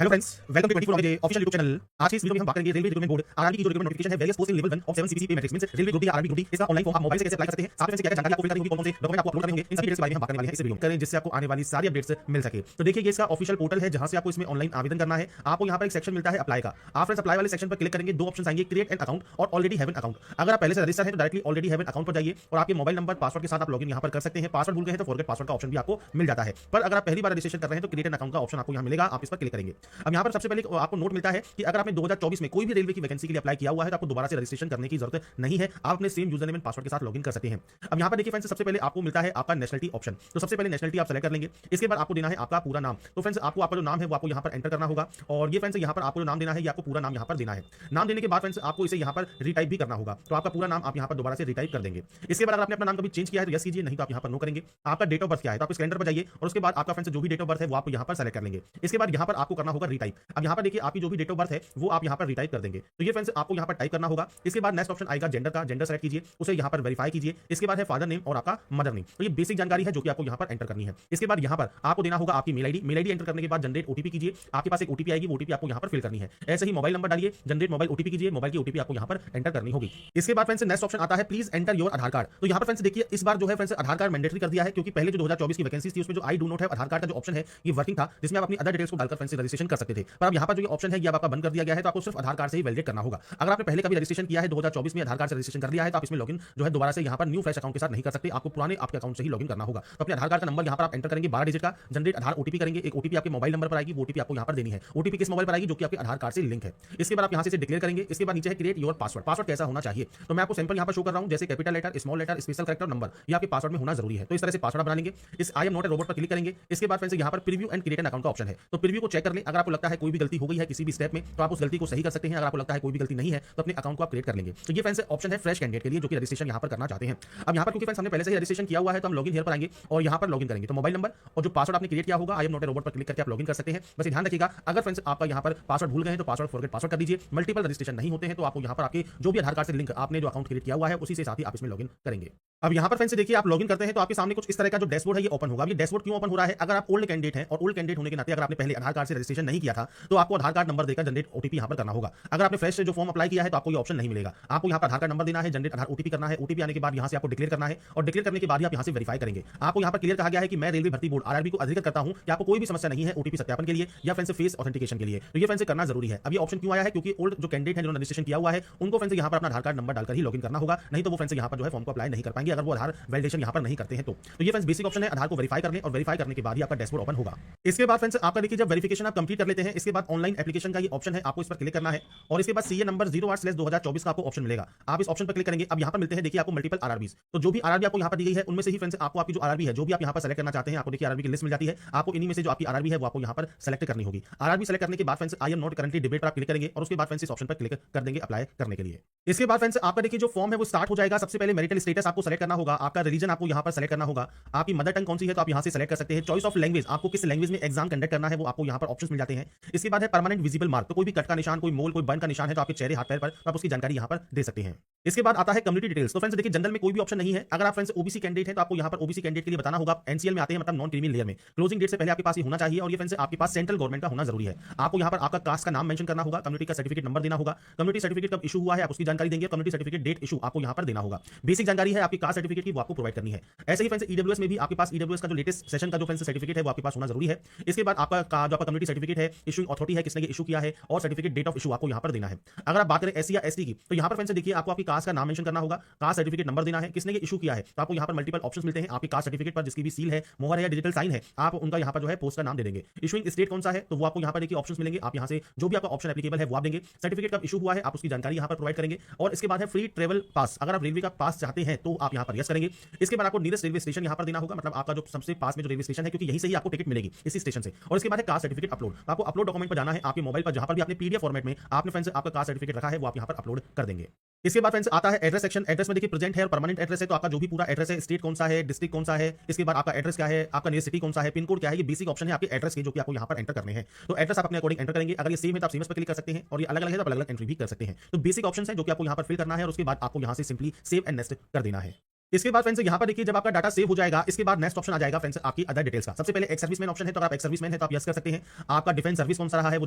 Hello friends, welcome to 24 of official YouTube channel. आज की इस वीडियो में हम बात करेंगे रेलवे रिक्रूटमेंट बोर्ड आरआरबी की जो रिक्रूटमेंट नोटिफिकेशन है various post in level 1 of 7 CBC pay matrix means railway group D RRB group D इसका ऑनलाइन फॉर्म आप मोबाइल से कैसे अप्लाई कर सकते हैं, साथ में से क्या क्या जानकारी आपको फिल करनी होगी, कौन-कौन से डॉक्यूमेंट आपको अपलोड करने होंगे, इन सभी डिटेल्स के बारे में हम बात करने वाले हैं इस वीडियो में करें जिससे आपको आने वाली सारी अपडेट्स मिल सके। तो देखिए ये इसका ऑफिशियल पोर्टल है जहां से आपको इसमें ऑनलाइन आवेदन करना है। आपको यहां पर एक सेक्शन मिलता है अप्लाई का। आप फ्रेंड्स अप्लाई वाले सेक्शन पर क्लिक करेंगे, दो ऑप्शन आएंगे, क्रिएट एन अकाउंट और ऑलरेडी हैव एन अकाउंट। अगर आप पहले से रजिस्टर हैं तो directly already have an account पर जाइए और आपके मोबाइल नंबर पासवर्ड के साथ आप लॉगिन यहां पर कर सकते हैं। पासवर्ड भूल गए हैं तो फॉरगेट पासवर्ड का ऑप्शन भी आपको मिल जाता है। पर अगर आप पहली बार रजिस्ट्रेशन कर रहे हैं तो क्रिएट एन अकाउंट का ऑप्शन आपको यहां मिलेगा, आप इस पर क्लिक करेंगे। अब यहां पर सबसे पहले आपको नोट मिलता है कि अगर आपने 2024 में कोई भी रेलवे की वैकेंसी के लिए अप्लाई किया हुआ है तो आपको दोबारा से रजिस्ट्रेशन करने की जरूरत नहीं है। आप अपने same user name and password के साथ लॉगिन कर सकते हैं। अब यहां पर देखिए फ्रेंड्स सबसे पहले आपको मिलता है आपका नेशनलिटी ऑप्शन। तो सबसे पहले नेशनलिटी आप सेलेक्ट कर लेंगे। इसके बाद आपको देना है आपका पूरा नाम। तो फ्रेंड्स आपको आपका जो नाम है वो आपको यहां पर एंटर करना होगा और ये फ्रेंड्स यहां पर आपको जो नाम देना है ये आपको पूरा नाम यहां पर देना है। नाम देने के बाद फ्रेंड्स आपको इसे यहां पर रीटाइप भी करना होगा। तो आपका पूरा नाम आप यहां पर दोबारा से रीटाइप कर देंगे। इसके बाद अगर आपने अपना नाम कभी चेंज किया है तो यस कीजिए, नहीं तो आप यहां पर नो करेंगे। आपका डेट ऑफ बर्थ क्या है तो आप इस कैलेंडर पर जाइए और उसके बाद आपका फ्रेंड्स जो भी डेट ऑफ बर्थ है वो आप यहां पर सेलेक्ट कर लेंगे। इसके बाद यहां पर आपको करना होगा रीटाइप। अब यहां पर देखिए आपकी जो भी डेट ऑफ बर्थ है वो आप यहां पर रीटाइप कर देंगे। तो ये फ्रेंड्स आपको यहां पर टाइप करना होगा। इसके बाद नेक्स्ट ऑप्शन आएगा जेंडर का, जेंडर सेलेक्ट कीजिए, उसे यहां पर वेरीफाई कीजिए। इसके बाद है फादर नेम और आपका मदर नेम। तो ये बेसिक जानकारी है जो कि आपको यहां पर एंटर करनी है। इसके बाद यहां पर आपको देना होगा आपकी mail ID. Mail ID enter करने के बाद जनरेट ओटीपी कीजिए। आपके पास एक ओटीपी आएगी, वो ओटीपी आपको यहां पर फिल करनी है। ऐसे ही मोबाइल नंबर डालिए, जनरेट मोबाइल ओटीपी कीजिए, मोबाइल की ओटीपी आपको यहां पर एंटर करनी होगी। इसके बाद फ्रेंड्स नेक्स्ट ऑप्शन आता है please enter your Aadhaar card. तो यहां पर फ्रेंड्स देखिए इस बार जो है फ्रेंड्स आधार कार्ड मैंडेटरी कर दिया है क्योंकि पहले जो 2024 की वैकेंसी थी उसमें जो आई डू नॉट है आधार कार्ड का जो ऑप्शन है ये वर्किंग था, जिसमें आप अपनी अदर डिटेल्स को डालकर फ्रेंड्स रजिस्ट्रेशन कर सकते थे। पर अब यहां पर जो ये ऑप्शन है ये आपका बंद कर दिया गया है, तो आपको सिर्फ आधार कार्ड से ही वैलिडेट करना होगा। अगर आपने पहले कभी रजिस्ट्रेशन किया है 2024 में आधार कार्ड से रजिस्ट्रेशन कर लिया है तो आप इसमें लॉगिन जो है दोबारा से यहां पर न्यू फ्रेश अकाउंट के साथ नहीं कर सकते। आपको पुराने आपके अकाउंट से ही लॉगिन करना होगा। तो अपने आधार कार्ड का नंबर यहां पर आप एंटर करेंगे 12 डिजिट का, जनरेट आधार ओटीपी करेंगे। एक ओटीपी आपके मोबाइल नंबर पर आएगी, वो ओटीपी आपको यहां पर देनी है। ओटीपी किस मोबाइल पर आएगी जो कि आपके आधार कार्ड से लिंक है। इसके बाद आप यहां से डिक्लेयर करेंगे। इसके बाद नीचे है क्रिएट योर पासवर्ड। पासवर्ड कैसा होना चाहिए तो मैं आपको सैंपल यहां पर शो कर रहा हूं, जैसे capital letter, small letter, special character, number, ये आपके पासवर्ड में होना जरूरी है। तो इस तरह से पासवर्ड बना लेंगे। इस I am not a robot पर क्लिक करेंगे। इसके बाद फ्रेंड्स यहां पर preview and create an account का ऑप्शन है। तो प्रीव्यू को चेक कर लें। अगर आपको लगता है कोई भी गलती हो गई है किसी भी स्टेप में तो आप उस गलती को सही कर सकते हैं। अगर आपको लगता है कोई भी गलती नहीं है तो अपने अकाउंट को आप क्रिएट कर लेंगे। तो ये फ्रेंड्स ऑप्शन है फ्रेश कैंडिडेट के लिए जो कि रजिस्ट्रेशन यहां पर करना चाहते हैं। अब यहां पर क्योंकि फ्रेंड्स हमने पहले से ही रजिस्ट्रेशन किया हुआ है तो हम लॉगिन हियर पर आएंगे और यहां पर लॉगिन करेंगे। तो मोबाइल नंबर और जो पासवर्ड आपने क्रिएट किया होगा I am not a robot पर क्लिक करके आप लॉगिन कर सकते हैं। बस ध्यान रखिएगा अगर फ्रेंड्स आपका यहां पर पासवर्ड भूल गए हैं तो पासवर्ड फॉरगेट पासवर्ड कर दीजिए। मल्टीपल रजिस्ट्रेशन नहीं होते हैं तो आपको यहां पर आपके जो भी आधार कार्ड से लिंक आपने जो अकाउंट क्रिएट किया हुआ है उसी से साथ ही आप इसमें लॉगिन करेंगे। अब यहां पर फ्रेंड्स देखिए आप लॉगिन करते हैं तो आपके सामने कुछ इस तरह का जो डैशबोर्ड है ये ओपन होगा। ये डैशबोर्ड क्यों ओपन हो रहा है? अगर आप ओल्ड कैंडिडेट हैं और ओल्ड कैंडिडेट होने के नाते अगर आपने पहले आधार कार्ड से रजिस्ट्रेशन नहीं किया था तो आपको आधार कार्ड नंबर देकर जनरेट ओटीपी यहां पर करना होगा। अगर आपने फ्रेश से जो फॉर्म अप्लाई किया है तो आपको ये ऑप्शन नहीं मिलेगा। आपको यहां पर आधार कार्ड नंबर देना है, जनरेट आधार ओटीपी करना है। ओटीपी आने के बाद यहां से आपको डिक्लेयर करना है और डिक्लेयर करने के बाद ही आप यहां से वेरीफाई करेंगे। आपको यहां पर क्लियर कहा गया है कि मैं रेलवे भर्ती बोर्ड आरआरबी को अधिकृत करता हूं कि आपको कोई भी समस्या नहीं है ओटीपी सत्यापन के लिए या फ्रेंड्स फेस ऑथेंटिकेशन के लिए। तो ये फ्रेंड्स करना जरूरी है। अब ये ऑप्शन क्यों आया है? क्योंकि ओल्ड जो कैंडिडेट है जिन्होंने रजिस्ट्रेशन किया हुआ है उनको फ्रेंड्स यहां पर अपना आधार कार्ड नंबर डालकर ही लॉगिन करना होगा, नहीं तो वो फ्रेंड्स यहां पर जो है फॉर्म को अप्लाई नहीं कर पाएंगे अगर वो आधार वैलिडेशन यहां पर नहीं करते हैं। तो ये फ्रेंड्स बेसिक ऑप्शन है, आधार को वेरीफाई कर लें और वेरीफाई करने के बाद ही आपका डैशबोर्ड ओपन होगा। इसके बाद फ्रेंड्स आपका देखिए जब वेरिफिकेशन आप कंप्लीट कर लेते हैं इसके बाद ऑनलाइन एप्लीकेशन का ये ऑप्शन है, आपको इस पर क्लिक करना है और इसके बाद सीए नंबर 08/2024 का आपको ऑप्शन मिलेगा। आप इस ऑप्शन पर क्लिक करेंगे। अब यहां पर मिलते हैं देखिए आपको मल्टीपल आरआरबीज। तो जो भी आरआरबी आपको यहां पर दी गई है उनमें से ही फ्रेंड्स आपको आपकी जो आरआरबी है जो भी आप यहां पर सेलेक्ट करना चाहते हैं आपको देखिए आरआरबी की लिस्ट मिल जाती है। आपको इन्हीं में से जो आपकी आरआरबी है वो आपको यहां पर सेलेक्ट करनी होगी। आरआरबी सेलेक्ट करने के बाद friends I am not currently debate पर आप क्लिक करेंगे और उसके बाद फ्रेंड्स इस ऑप्शन पर क्लिक कर देंगे अप्लाई करने के लिए। इसके बाद फ्रेंड्स आपका देखिए जो फॉर्म है वो स्टार्ट हो जाएगा। सबसे पहले मैरिटल स्टेटस आपको सेलेक्ट करना होगा, आपका रिलीजन आपको यहां पर सेलेक्ट करना होगा, आपकी मदर टंग कौन सी है तो आप यहां से सेलेक्ट कर सकते हैं। चॉइस ऑफ लैंग्वेज आपको किस लैंग्वेज में एग्जाम कंडक्ट करना है वो आपको यहां पर ऑप्शंस मिल जाते हैं। इसके बाद है परमानेंट विजिबल मार्क। तो कोई भी कट का निशान, कोई मोल, कोई बर्न का निशान है तो आपके चेहरे हाथ पैर पर तो आप उसकी जानकारी यहां पर दे सकते हैं। इसके बाद आता है कम्युनिटी डिटेल्स। तो फ्रेंड्स देखिए जनरल में कोई भी ऑप्शन नहीं है। अगर आप फ्रेंड्स ओबीसी कैंडिडेट हैं तो आपको यहां पर ओबीसी कैंडिडेट के लिए बताना होगा। एनसीएल में आते हैं मतलब नॉन क्रीमी लेयर में क्लोजिंग डेट से पहले आपके पास ये होना चाहिए और ये फ्रेंड्स आपके पास सेंट्रल गवर्नमेंट का होना जरूरी है। आपको यहां पर आपका कास्ट का नाम मेंशन करना होगा, कम्युनिटी का सर्टिफिकेट नंबर देना होगा, कम्युनिटी सर्टिफिकेट कब इशू हुआ है आप उसकी जानकारी देंगे, कम्युनिटी सर्टिफिकेट डेट इशू आपको यहां पर देना होगा। बेसिक जानकारी है आपकी कास्ट सर्टिफिकेट की वो आपको प्रोवाइड करनी है। ऐसे ही फ्रेंड्स ईडब्ल्यूएस में भी आपके पास ईडब्ल्यूएस का जो लेटेस्ट सेशन का जो फ्रेंड्स सर्टिफिकेट है वो आपके पास होना जरूरी है। इसके बाद आपका जो आपका कम्युनिटी सर्टिफिकेट है, इशूइंग अथॉरिटी है किसने ये इशू किया है और सर्टिफिकेट डेट ऑफ इशू आपको यहां पर देना है। अगर आप बात करें एससी या एसटी की तो यहां पर फ्रेंड्स देखिए आपको आपकी कास्ट का नाम मेंशन करना होगा, कास्ट सर्टिफिकेट नंबर देना है, किसने ये इशू किया है तो आपको यहां पर मल्टीपल ऑप्शंस मिलते हैं। आपकी कास्ट सर्टिफिकेट पर जिसकी भी सील है, मोहर है या डिजिटल साइन है आप उनका यहां पर जो है पोस्ट का नाम दे देंगे। इशूइंग स्टेट कौन सा है तो वो आपको यहां पर देखिए ऑप्शंस मिलेंगे। आप यहां से जो भी आपका ऑप्शन एप्लीकेबल है वो आप देंगे। सर्टिफिकेट कब इशू हुआ है आप उसकी जानकारी यहां पर प्रोवाइड करेंगे और इसके बाद है फ्री ट्रेवल पास। अगर आप रेलवे का पास चाहते हैं तो आप यहां पर यस करेंगे। इसके बाद आपको नियरेस्ट रेलवे स्टेशन यहां पर देना होगा, मतलब आपका जो सबसे पास में जो रेलवे स्टेशन है क्योंकि यहीं से ही आपको टिकट मिलेगी इसी स्टेशन से। और इसके बाद है कास्ट सर्टिफिकेट अपलोड। आपको अपलोड डॉक्यूमेंट पर जाना है आपके मोबाइल पर जहां पर भी आपने पीडीएफ फॉर्मेट में आपने फ्रेंड्स आपका कास्ट सर्टिफिकेट रखा है वो आप यहां पर अपलोड कर देंगे। इसके बाद फ्रेंड्स आता है एड्रेस सेक्शन। एड्रेस में देखिए प्रेजेंट है और परमानेंट एड्रेस है तो आपका जो भी पूरा एड्रेस है, स्टेट कौन सा है, डिस्ट्रिक्ट कौन सा है, इसके बाद आपका एड्रेस क्या है, आपका नियर सिटी कौन सा है, पिन कोड क्या है, ये बेसिक ऑप्शन है आपके एड्रेस के जो कि आपको यहां पर एंटर करने हैं। तो एड्रेस आप अपने अकॉर्डिंग एंटर करेंगे। अगर ये सेम है तो आप सेम पर क्लिक कर सकते हैं और ये अलग अलग है तो अलग अलग एंट्री भी कर सकते हैं। तो बेसिक ऑप्शन है जो कि आपको यहां पर फिल करना है और उसके बाद आपको यहां से सिंपली सेव एंड नेक्स्ट कर देना है। इसके बाद फ्रेंड्स यहाँ पर देखिए जब आपका डाटा सेव हो जाएगा इसके बाद नेक्स्ट ऑप्शन आ जाएगा फ्रेंड्स आपकी अदर डिटेल्स का। सबसे पहले एक्स सर्विसमैन ऑप्शन है, तो अगर आप एक्स सर्विसमैन है तो आप यस कर सकते हैं। आपका डिफेंस सर्विस कौन सा रहा है वो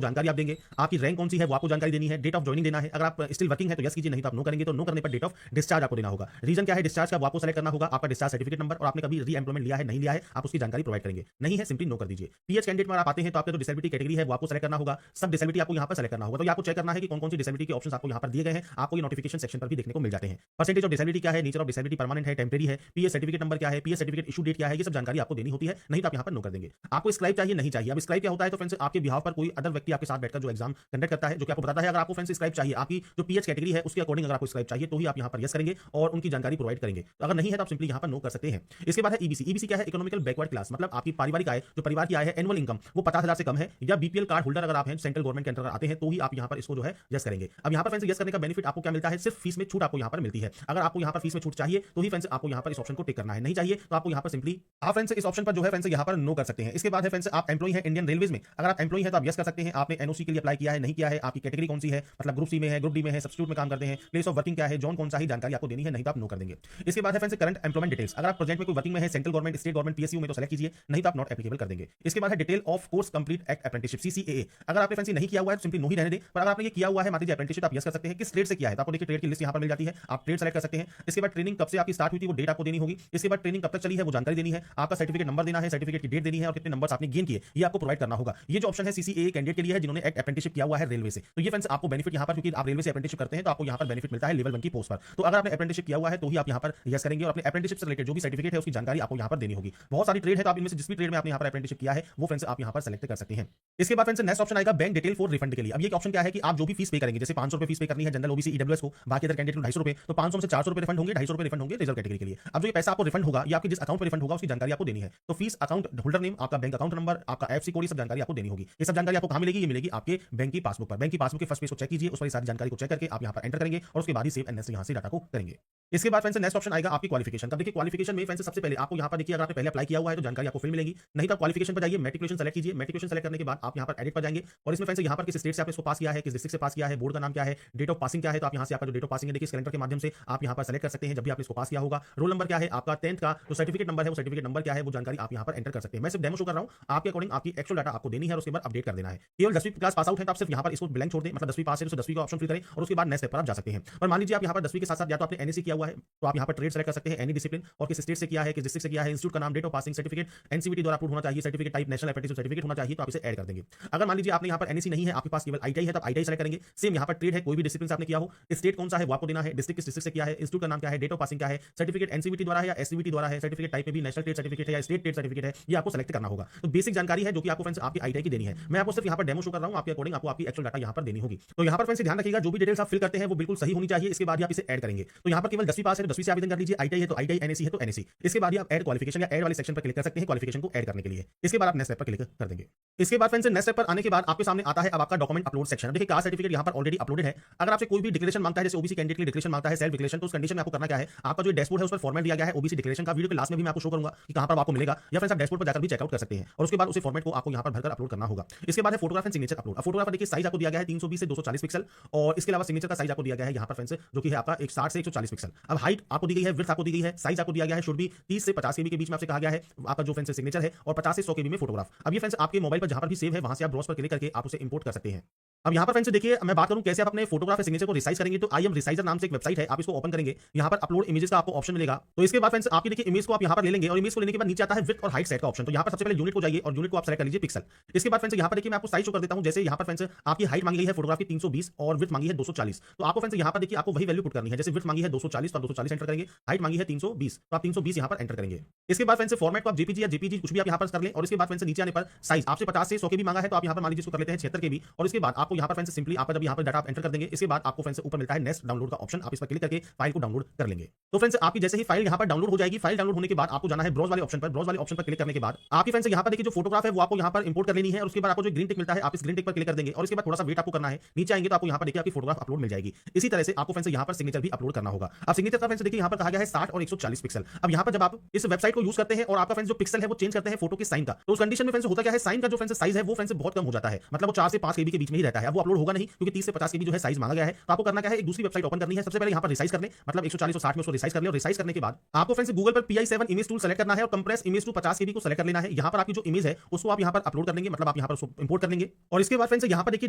जानकारी आप देंगे, आपकी रैंक कौन सी है वो आपको जानकारी देनी है, डेट ऑफ ज्वाइनिंग देना है। अगर आप स्टिल वर्किंग है तो यस कीजिए, नहीं तो आप नो करेंगे। तो नो करने पर डेट ऑफ डिस्चार्ज आपको देना होगा। रीजन क्या है डिस्चार्ज का वो आपको सेलेक्ट करना होगा, आपका डिस्चार्ज सर्टिफिकेट नंबर और आपने कभी री एम्प्लॉयमेंट लिया है नहीं लिया है आप उसकी जानकारी प्रोवाइड करेंगे, नहीं है सिंपली नो कर दीजिए। पीएच कैंडिडेट में आप आते हैं तो आपका जो डिसेबिलिटी कैटेगरी है वो आपको सेलेक्ट करना होगा, सब डिसेबिलिटी आपको यहाँ पर सेलेक्ट करना होगा। तो आपको चेक करना है कि कौन कौन सी डिसेबिलिटी के ऑप्शन आपको यहाँ पर दिए गए हैं, आपको ये नोटिफिकेशन सेक्शन पर भी देखने को मिल जाते हैं। परसेंटेज ऑफ डिसेबिलिटी क्या है, नेचर ऑफ डिसेबिलिटी परमानेंट है टेम्परेरी है, पीएच सर्टिफिकेट नंबर क्या है, पीएच सर्टिफिकेट इशू डेट क्या है, ये सब जानकारी आपको देनी होती है, नहीं तो आप यहाँ पर नो कर देंगे। आपको स्क्राइब चाहिए नहीं चाहिए, अब स्क्राइब क्या होता है तो फ्रेंड्स आपके बिहाव पर कोई अदर व्यक्ति आपके साथ बैठकर जो एग्जाम कंडक्ट करता है जो कि आपको बताता है। अगर आपको फ्रेंड्स स्क्राइब चाहिए आपकी जो पीएच कैटेगरी है उसके अकॉर्डिंग अगर आपको स्क्राइब चाहिए तो ही आप यहाँ पर यस करेंगे और उनकी जानकारी प्रोवाइड करेंगे। तो अगर नहीं है तो आप सिंपली यहाँ पर नो कर सकते हैं। इसके बाद है ईबीसी। ईबीसी क्या है, इकोनॉमिकल बैकवर्ड क्लास, मतलब आपकी पारिवारिक आय जो परिवार की आय है एनुअल इनकम वो 50,000 से कम है, या बीपीएल कार्ड होल्डर अगर आप हैं सेंट्रल गवर्नमेंट के अंतर्गत आते हैं तो ही आप यहाँ पर इसको जो है यस करेंगे। अब यहाँ पर फ्रेंड्स यस करने का बेनिफिट आपको क्या मिलता है, सिर्फ फीस में छूट आपको यहाँ पर मिलती है। अगर आपको यहाँ पर फीस में छूट चाहिए तो ही फ्रेंड्स आपको यहाँ पर इस ऑप्शन को टिक करना है, नहीं चाहिए तो आपको यहाँ पर सिंपली आप फ्रेंड्स इस ऑप्शन पर जो है फ्रेंड्स यहाँ पर नो कर सकते हैं। इसके बाद है फ्रेंड्स आप एम्प्लॉय है इंडियन रेलवेज में, अगर आप एम्प्लॉय है तो आप यस कर सकते हैं। आपने एनओसी के लिए अप्लाई किया है नहीं किया है, आपकी कैटेगरी कौन सी है, मतलब ग्रुप सी में है ग्रुप डी में है, सब्स्टिट्यूट में काम करते हैं, प्लेस ऑफ वर्किंग क्या है, जोन कौन सा ही जानकारी आपको देनी है, नहीं तो आप नो कर देंगे। इसके बाद है फ्रेंड्स करंट एम्प्लॉयमेंट डिटेल्स, अगर आप प्रेजेंट में कोई वर्किंग में है central government state government PSU में तो सेलेक्ट कीजिए, नहीं तो आप नॉट एप्लीकेबल कर देंगे। इसके बाद है detail of course complete act apprenticeship CCAA, अगर आपने फ्रेंड्स नहीं किया हुआ है तो सिंपली नो ही रहने दें, पर अगर आपने ये किया हुआ है मान लीजिए अप्रेंटिसशिप आप यस कर सकते हैं। किस ट्रेड से किया है तो आपको देखिए ट्रेड की लिस्ट यहाँ पर मिल जाती है, आप ट्रेड सेलेक्ट कर सकते हैं। इसके बाद ट्रेनिंग कब से आपकी स्टार्ट हुई थी वो डेट आपको देनी होगी। इसके बाद ट्रेनिंग कब तक चली है वो जानकारी देनी है, आपका सर्टिफिकेट नंबर देना है, सर्टिफिकेट की डेट देनी है और कितने नंबर्स आपने गेन किए ये आपको प्रोवाइड करना होगा। ये जो ऑप्शन है सीसीएए कैंडिडेट के लिए है जिन्होंने एक्ट अप्रेंटिसशिप किया हुआ है रेलवे से। तो ये फ्रेंड्स आपको बेनिफिट यहाँ पर, क्योंकि आप रेलवे से अप्रेंटिसशिप करते हैं तो आपको यहाँ पर बेनिफिट मिलता है लेवल 1 की पोस्ट पर। तो अगर आपने अप्रेंटिसशिप किया हुआ है तो ही आप यहाँ पर यस करेंगे और अपने अप्रेंटिसशिप से रिलेटेड जो भी सर्टिफिकेट है उसकी जानकारी आपको यहाँ पर देनी होगी। बहुत सारी ट्रेड है तो आप इनमें से जिस भी ट्रेड में आपने यहाँ पर अप्रेंटिसशिप किया है वो फ्रेंड्स आप यहाँ पर सेलेक्ट कर सकते हैं। इसके बाद फ्रेंड्स नेक्स्ट ऑप्शन आएगा बैंक डिटेल फॉर रिफंड के लिए। अब ये ऑप्शन क्या है कि आप जो भी फीस पे करेंगे, जैसे 500 रुपए फीस पे करनी है जनरल ओबीसी ईडब्ल्यूएस को, बाकी अदर कैंडिडेट को 250 रुपए, तो 500 में से 400 रुपए रिफंड होंगे, 250 रुपए रिफंड होंगे रिजर्व कैटेगरी के लिए। अब जो ये पैसा आपको रिफंड होगा ये आपके जिस अकाउंट पर रिफंड होगा उसकी जानकारी आपको देनी है। तो फीस अकाउंट होल्डर नेम, आपका बैंक अकाउंट नंबर, आपका एफसी कोड, ये सब जानकारी आपको देनी होगी। ये सब जानकारी आपको कहां मिलेगी, ये मिलेगी आपके बैंक की पासबुक पर। बैंक की पासबुक के फर्स्ट पेज को चेक कीजिए, उस पर सारी जानकारी को चेक करके आप यहाँ पर एंटर करेंगे और उसके बाद ही सेव एंड नेक्स्ट यहाँ से डाटा को करेंगे। इसके बाद फ्रेंड्स नेक्स्ट ऑप्शन आएगा आपकी क्वालिफिकेशन। तब देखिए क्वालिफिकेशन में फ्रेंड्स सबसे पहले आपको यहाँ पर देखिए अगर आपने पहले अप्लाई किया हुआ है तो जानकारी आपको फिर मिलेगी, नहीं तो क्वालिफिकेशन पर जाइए, मैट्रिकुलेशन सेलेक्ट कीजिए। मैट्रिकुलेशन सेलेक्ट करने के बाद आप यहाँ पर एडिट पर जाएंगे और इसमें फ्रेंड्स यहाँ पर किस स्टेट से आपने इसको पास किया है, किस डिस्ट्रिक्ट से पास किया है, बोर्ड का नाम क्या है, डेट ऑफ पासिंग क्या है, तो आप यहाँ से आपका जो डेट ऑफ पासिंग है देखिए कैलेंडर के माध्यम से आप यहाँ पर सेलेक्ट कर सकते हैं जब भी आपने इसको पास किया होगा। रोल नंबर क्या है आपका 10th का, जो सर्टिफिकेट नंबर है वो सर्टिफिकेट नंबर क्या है वो जानकारी आप यहाँ पर एंटर कर सकते हैं। मैं सिर्फ डेमो शो कर रहा हूँ, आपके अकॉर्डिंग आपकी एक्चुअल डाटा आपको देनी है और उसके बाद अपडेट कर देना है। केवल 10वीं क्लास पास आउट है तो आप सिर्फ यहाँ पर इसको ब्लैंक छोड़ दें, मतलब 10वीं पास है तो 10वीं का ऑप्शन फिल करें और उसके बाद नेक्स्ट स्टेप पर आप जा सकते हैं। और मान लीजिए आप यहाँ पर 10वीं के साथ साथ या तो आपने एनएससी किया हुआ है तो आप यहाँ पर ट्रेड सेलेक्ट कर सकते हैं, एनी डिसिप्लिन, और किस स्टेट से किया है, किस डिस्ट्रिक्ट से किया है, इंस्टीट्यूट का नाम, date of passing, certificate NCVT द्वारा अप्रूव होना चाहिए, certificate type national apprenticeship certificate होना चाहिए, तो आप इसे ऐड कर देंगे। अगर मान लीजिए आपने यहाँ पर एनएससी नहीं है, आपके पास केवल आईटीआई है तो आप आईटीआई सेलेक्ट करेंगे। सेम यहाँ पर ट्रेड है, कोई भी डिसिप्लिन से आपने किया हो, स्टेट कौन सा है वो आपको देना है, डिस्ट्रिक्ट किस डिस्ट्रिक्ट से किया है, इंस्टीट्यूट का नाम क्या है, डेट ऑफ पासिंग क्या है, सर्टिफिकेट एनसीवीटी द्वारा है या एससीवीटी द्वारा है, सर्टिफिकेट टाइप में भी नेशनल ट्रेड सर्टिफिकेट है या स्टेट ट्रेड सर्टिफिकेट है, ये आपको सेलेक्ट करना होगा। तो बेसिक जानकारी है जो कि आपको फ्रेंड्स आपकी आईटीआई की देनी है। मैं आपको सिर्फ यहाँ पर डेमो शो कर रहा हूँ, आपके अकॉर्डिंग आपको आपकी एक्चुअल डाटा यहाँ पर देनी होगी। तो यहाँ पर फ्रेंड्स ध्यान रखिएगा जो भी डिटेल्स आप फिल करते हैं वो बिल्कुल सही होनी चाहिए, इसके बाद आप इसे ऐड करेंगे। तो यहाँ पर केवल 10वीं पास है तो 10वीं से आवेदन कर लीजिए, आईटीआई है तो आईटीआई, एनएससी है तो एनएससी, इसके बाद आप ऐड क्वालिफिकेशन या ऐड वाले सेक्शन पर क्लिक कर सकते हैं क्वालिफिकेशन को ऐड करने के लिए। इसके बाद आप नेक्स्ट स्टेप पर क्लिक कर देंगे। इसके बाद फ्रेंड्स नेक्स्ट स्टेप पर आने के बाद आपके सामने आता है अब आपका डॉक्यूमेंट अपलोड सेक्शन। देखिए कास्ट सर्टिफिकेट यहाँ पर ऑलरेडी अपलोडेड है। अगर आपसे कोई भी डिक्लेरेशन मांगता है, जैसे ओबीसी कैंडिडेट के लिए डिक्लेरेशन मांगता है, सेल्फ डिक्लेरेशन, तो उस कंडीशन में आपको करना क्या है, आपका जो डैशबोर्ड है उस पर फॉर्मेट दिया गया है ओबीसी डिक्लेरेशन का। वीडियो के लास्ट में भी मैं आपको शो करूंगा कि कहां पर आपको मिलेगा, या फ्रेंड्स आप डैशबोर्ड पर जाकर भी चेकआउट कर सकते हैं और उसके बाद उसी फॉर्मेट को आपको यहाँ पर भरकर अपलोड करना होगा। इसके बाद है photograph and signature upload. Photograph देखिए साइज आपको दिया गया है 320 से 240 पिक्सल और इसके अलावा सिग्नेचर का साइज आपको दिया गया है यहाँ पर फ्रेंड्स जो कि है आपका 160 से 140 पिक्सल। अब हाइट आपको दी गई है, विड्थ आपको दी गई है, साइज आपको दिया गया है शुड बी 30 से 50 केबी के बीच में आपसे कहा गया है आपका जो फ्रेंड्स सिग्नेचर है और 50 से 100 केबी में फोटोग्राफ। अब ये फ्रेंड्स आपके मोबाइल पर जहां पर भी सेव है वहां से आप ब्राउज पर क्लिक करके आप उसे इंपोर्ट कर सकते हैं। अब यहाँ पर फ्रेंड्स देखिए मैं बात करूं कैसे आप अपने फोटोग्राफ या सिग्नेचर को रिसाइज करेंगे, तो आई एम रिसाइजर नाम से एक वेबसाइट है, आप इसको ओपन करेंगे, यहाँ पर अपलोड इमेजेस का आपको ऑप्शन मिलेगा। तो इसके बाद फ्रेंड्स आपकी देखिए इमेज को आप यहाँ पर ले लेंगे और इमेज को लेने के बाद नीचे आता है विड्थ और हाइट सेट का ऑप्शन। तो यहाँ पर सबसे पहले यूनिट को जाइए और यूनिट को आप सेलेक्ट कर लीजिए पिक्सल। इसके बाद फ्रेंड्स यहाँ पर देखिए मैं आपको साइज शो कर देता हूँ। जैसे यहाँ पर फ्रेंड्स आपकी हाइट मांगी गई है फोटोग्राफ की 320 और विड्थ मांगी है 240, तो आपको फ्रेंड्स यहाँ पर देखिए आपको वही वैल्यू पुट करनी है। जैसे विड्थ मांगी है 240 तो आप 240 एंटर करेंगे, हाइट मांगी है 320 तो आप 320 यहाँ पर एंटर करेंगे। इसके बाद फ्रेंड्स फॉर्मेट को आप जेपीजी या जेपीजी कुछ भी आप यहाँ पर कर लें और इसके बाद फ्रेंड्स नीचे आने पर साइज आपसे 50 से 100 केबी मांगा है तो आप यहाँ पर मान लीजिए इसको कर लेते हैं 76 केबी और इसके बाद आपको यहाँ पर फ्रेंड्स सिंपली आपका जब यहाँ पर डाटा आप एंटर देंगे, इसके बाद आपको फ्रेंड्स ऊपर मिलता है नेक्स्ट डाउनलोड का ऑप्शन, आप इस पर क्लिक करके फाइल को डाउनलोड कर लेंगे। तो फ्रेंड्स आपकी जैसे ही फाइल यहाँ पर डाउनलोड हो जाएगी, फाइल डाउनलोड होने के बाद आपको जाना है ब्राउज वाले ऑप्शन पर। ब्राउज वाले ऑप्शन पर क्लिक करने के बाद आपकी फ्रेंड्स यहाँ पर देखिए जो फोटोग्राफ है वो आपको यहाँ पर इंपोर्ट कर लेनी है और उसके बाद आपको जो ग्रीन टिक मिलता है आप इस ग्रीन टिक पर क्लिक कर देंगे और इसके बाद थोड़ा सा वेट आपको करना है। नीचे आएंगे तो आपको यहाँ पर देखिए आपकी फोटोग्राफ अपलोड मिल जाएगी। इसी तरह से आपको फ्रेंड्स यहाँ पर सिग्नेचर भी अपलोड करना होगा। अब सिग्नेचर का फ्रेंड्स देखिए यहाँ पर कहा गया है 60 और 140 पिक्सल। अब यहाँ पर जब आप इस वेबसाइट को यूज करते हैं और आपका फ्रेंड्स जो पिक्सल है वो चेंज करते हैं फोटो के साइन का, तो उस कंडीशन में फ्रेंड्स होता क्या है, साइन का जो फ्रेंड्स साइज है वो फ्रेंड्स बहुत कम हो जाता है, मतलब वो 4 से 5 केबी के बीच में ही रहता है। अब वो अपलोड होगा नहीं क्योंकि 30 से 50 केबी जो है साइज मांगा गया है। तो आपको करना क्या है, एक दूसरी वेबसाइट ओपन करनी है। सबसे पहले यहाँ पर रिसाइज कर लें, मतलब 140 और 60 में उसको रिसाइज कर लें, और रिसाइज करने के बाद आपको फ्रेंड्स गूगल पर PI7 इमेज टूल सेलेक्ट करना है और कंप्रेस इमेज टू 50 केबी को सेलेक्ट कर लेना है। यहाँ पर आपकी जो इमेज है उसको आप यहाँ पर अपलोड कर लेंगे, मतलब आप यहाँ पर उसको इंपोर्ट कर लेंगे। और इसके बाद फ्रेंड्स यहाँ पर देखिए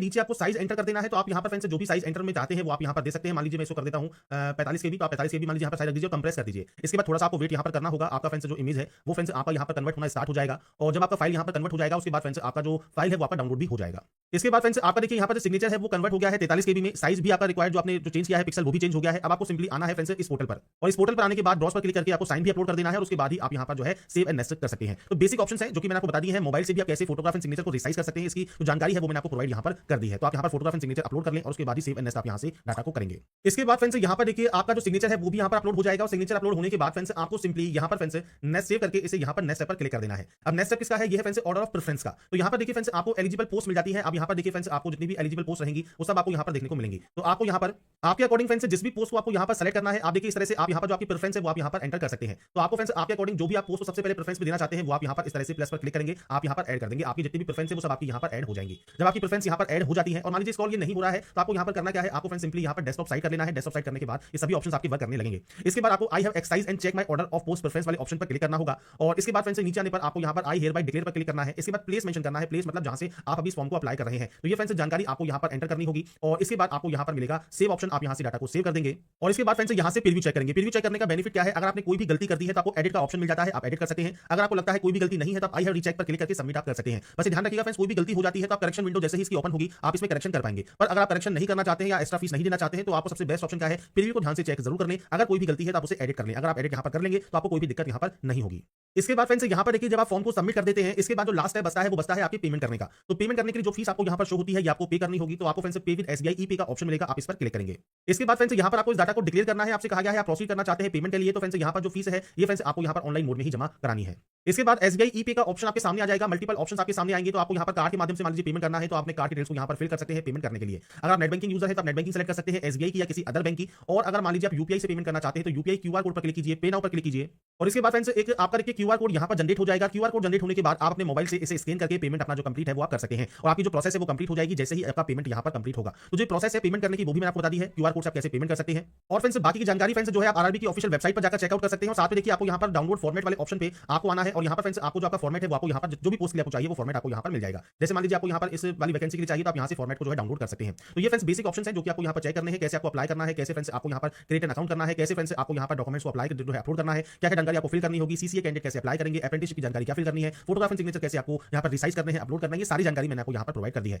नीचे आपको साइज एंटर कर देना है। तो आप यहाँ पर फ्रेंड्स जो भी साइज एंटर में चाहते हैं वो आप यहाँ पर दे सकते हैं। मान लीजिए मैं इसको कर देता हूँ 45 केबी, तो आप 45 केबी मान लीजिए यहाँ पर साइज रख दीजिए और कंप्रेस कर दीजिए। इसके बाद थोड़ा सा आपको वेट यहाँ पर करना होगा। आपका फ्रेंड्स जो इमेज है वो फ्रेंड्स आपका यहाँ पर कन्वर्ट होना स्टार्ट हो जाएगा, और जब आपका फाइल यहाँ पर कन्वर्ट हो जाएगा उसके बाद फ्रेंड्स आपका जो फाइल है वो आपका डाउनलोड भी हो जाएगा। इसके बाद फ्रेंड्स आपका देखिए यहाँ पर जो सिग्नेचर है वो कन्वर्ट हो गया है 43 केबी में। साइज भी आपका रिक्वायर्ड जो आपने जो चेंज किया है पिक्सल वो भी चेंज हो गया है। अब आपको सिंपली आना है फ्रेंड्स इस पोर्टल पर, और इस पोर्टल पर आने के बाद ब्राउज पर क्लिक करके आपको साइन भी अपलोड कर देना है, और उसके बाद ही आप यहाँ पर जो है सेव एंड नेक्स्ट कर सकते हैं। तो बेसिक ऑप्शंस है जो कि मैंने आपको बता दी है। मोबाइल से भी आप कैसे फोटोग्राफ एंड सिग्नेचर को रिसाइज कर सकते हैं, इसकी जो जानकारी है वो मैंने आपको प्रोवाइड यहाँ पर कर दी है। तो आप यहाँ पर फोटोग्राफ एंड सिग्नेचर अपलोड कर लें और उसके बाद ही सेव एंड नेक्स्ट आप यहाँ से डाटा को करेंगे। इसके बाद फ्रेंड्स यहाँ पर देखिए आपका जो सिग्नेचर है वो भी यहाँ पर अपलोड हो जाएगा, और सिग्नेचर अपलोड होने के बाद फ्रेंड्स आपको सिंपली यहाँ पर फ्रेंड्स नेक्स्ट सेव करके इसे यहाँ पर नेक्स्ट पर क्लिक कर देना है। अब नेक्स्ट किसका है, ये है फ्रेंड्स ऑर्डर ऑफ प्रेफरेंस का। तो यहाँ पर देखिए फ्रेंड्स आपको एलिजिबल पोस्ट मिल जाती है। अब यहाँ पर देखिए फ्रेंड्स आपको जितनी भी एलिजिबल पोस्ट रहेंगी वो सब आपको यहाँ पर देखने को मिलेंगी। तो आपको यहाँ पर आपके अकॉर्डिंग फ्रेंड्स जिस भी पोस्ट को आपको यहाँ पर सेलेक्ट करना है, आप देखिए इस तरह से आप यहाँ पर जो आपकी प्रेफरेंस है वो आप यहाँ पर एंटर कर सकते हैं। तो आपको फ्रेंड्स आपके अकॉर्डिंग जो भी आप पोस्ट को सबसे पहले प्रेफरेंस में देना चाहते हैं वो आप यहाँ पर इस तरह से प्लस पर क्लिक करेंगे, आप यहाँ पर ऐड कर देंगे। आपकी जितनी भी प्रेफरेंस है वो सब आपकी यहाँ पर ऐड हो जाएंगी। जब आपकी प्रेफरेंस यहाँ पर ऐड हो जाती है और मान लीजिए स्क्रॉल ये नहीं हो रहा है तो आपको यहाँ पर करना क्या है, आपको फ्रेंड्स सिंपली यहाँ पर डेस्कटॉप साइड कर लेना है। डेस्कटॉप साइड करने के बाद ये सभी ऑप्शंस आपके वर्क करने लगेंगे। इसके बाद आपको I have exercise and check my order of post preference वाले ऑप्शन पर क्लिक करना होगा, और इसके बाद फ्रेंड्स नीचे आने पर आपको यहाँ पर आई हियर बाय डिक्लेयर पर क्लिक करना है। इसके बाद प्लेस मेंशन करना है, प्लेस मतलब जहां से आप अभी इस फॉर्म को अप्लाई कर रहे हैं। तो ये फ्रेंड्स जानकारी आपको यहाँ पर एंटर करनी होगी, और इसके बाद आपको यहाँ पर मिलेगा सेव ऑप्शन। आप यहाँ से डाटा को सेव कर देंगे, और इसके बाद फ्रेंड्स यहाँ से प्रीव्यू चेक करेंगे। प्रीव्यू चेक करने का बेनिफिट क्या है, अगर आपने कोई भी गलती कर दी है तो आपको एडिट का ऑप्शन मिल जाता है, आप एडिट कर सकते हैं। अगर आपको लगता है कोई भी गलती नहीं है तो आप आई हैव रीचेक पर क्लिक करके सबमिट आप कर सकते हैं। बस ध्यान रखिएगा फ्रेंड्स कोई भी गलती हो जाती है तो आप करेक्शन विंडो जैसे ही इसकी ओपन होगी आप इसमें करेक्शन कर पाएंगे। पर अगर आप करेक्शन नहीं करना चाहते हैं या एक्स्ट्रा फीस नहीं देना चाहते हैं तो आपको सबसे बेस्ट ऑप्शन क्या है, प्रीव्यू को ध्यान से चेक जरूर कर लें। अगर कोई भी गलती है तो आप उसे एडिट कर लें। अगर आप एडिट यहाँ पर कर लेंगे तो आपको कोई भी दिक्कत यहाँ पर नहीं होगी। इसके बाद फ्रेंड्स यहाँ पर देखिए जब आप फॉर्म को सबमिट कर देते हैं इसके बाद जो लास्ट स्टेप बचता है वो बचता है आपकी पेमेंट करने का। तो पेमेंट करने के लिए जो फीस आपको यहाँ पर शो होती है ये आपको पे करनी होगी। तो आपको फ्रेंड्स पे विद SBI ई-पे का ऑप्शन मिलेगा, आप इस पर क्लिक करेंगे। इसके बाद फ्रेंड्स यहाँ पर आपको इस डाटा को डिक्लेयर करना है। आपसे कहा गया है आप प्रोसीड करना चाहते हैं पेमेंट के लिए, तो फ्रेंड्स यहाँ पर जो फीस है ये फ्रेंड्स आपको यहाँ पर ऑनलाइन मोड में ही जमा करानी है। इसके बाद SBI ई-पे का ऑप्शन आपके सामने आ जाएगा। मल्टीपल ऑप्शंस आपके सामने आएंगे, तो आपको यहाँ पर कार्ड के माध्यम से मान लीजिए पेमेंट करना है तो आपने कार्ड डिटेल्स को यहाँ पर फिल कर सकते हैं पेमेंट करने के लिए। अगर आप नेट बैंकिंग यूजर है तो आप नेट बैंकिंग सेलेक्ट कर सकते हैं, SBI की या किसी अदर बैंक की। और अगर मान लीजिए आप UPI से पेमेंट करना चाहते हैं तो UPI QR कोड पर क्लिक कीजिए, पे नाउ पर क्लिक कीजिए, और इसके बाद फ्रेंड्स एक आपका देखिए QR कोड यहाँ पर जनरेट हो जाएगा। QR कोड जनरेट होने के बाद आप अपने मोबाइल से इसे स्कैन करके पेमेंट अपना जो कंप्लीट है वो आप कर सकते हैं, और आपकी जो प्रोसेस है वो कंप्लीट हो जाएगी जैसे ही आपका पेमेंट यहाँ पर कंप्लीट होगा। तो जो प्रोसेस है पेमेंट करने की वो भी मैंने आपको बता दी है, QR कोड से आप कैसे पेमेंट कर सकते हैं। और फ्रेंड्स बाकी की जानकारी फ्रेंड्स जो है आप RRB की ऑफिशियल वेबसाइट पर जाकर चेकआउट कर सकते हैं। और साथ में देखिए आपको यहाँ पर डाउनलोड फॉर्मेट वाले ऑप्शन पे आपको आना है, और यहाँ पर फ्रेंड्स आपको जो आपका फॉर्मेट है वो आपको यहाँ पर जो भी पोस्ट के लिए आपको चाहिए वो फॉर्मेट आपको यहाँ पर मिल जाएगा। जैसे मान लीजिए आपको यहाँ पर इस वाली वैकेंसी के लिए चाहिए तो आप यहाँ से फॉर्मेट को जो है डाउनलोड कर सकते हैं। तो ये फ्रेंड्स बेसिक ऑप्शंस हैं जो कि आपको यहाँ पर चेक करने हैं, कैसे आपको अप्लाई करना है, कैसे फ्रेंड्स आपको यहाँ पर क्रिएट एन अकाउंट करना है, कैसे फ्रेंड्स आपको यहाँ पर डॉक्यूमेंट्स को अप्लाई जो है अपलोड करना है, क्या क्या जानकारी आपको फिल करनी होगी, CCA कैंडिडेट कैसे अप्लाई करेंगे, अप्रेंटिसशिप की जानकारी क्या फिल करनी है, फोटोग्राफ एंड सिग्नेचर कैसे आपको यहाँ पर रिसाइज करने हैं अपलोड करना है, ये सारी जानकारी मैंने आपको यहाँ पर प्रोवाइड कर दी है।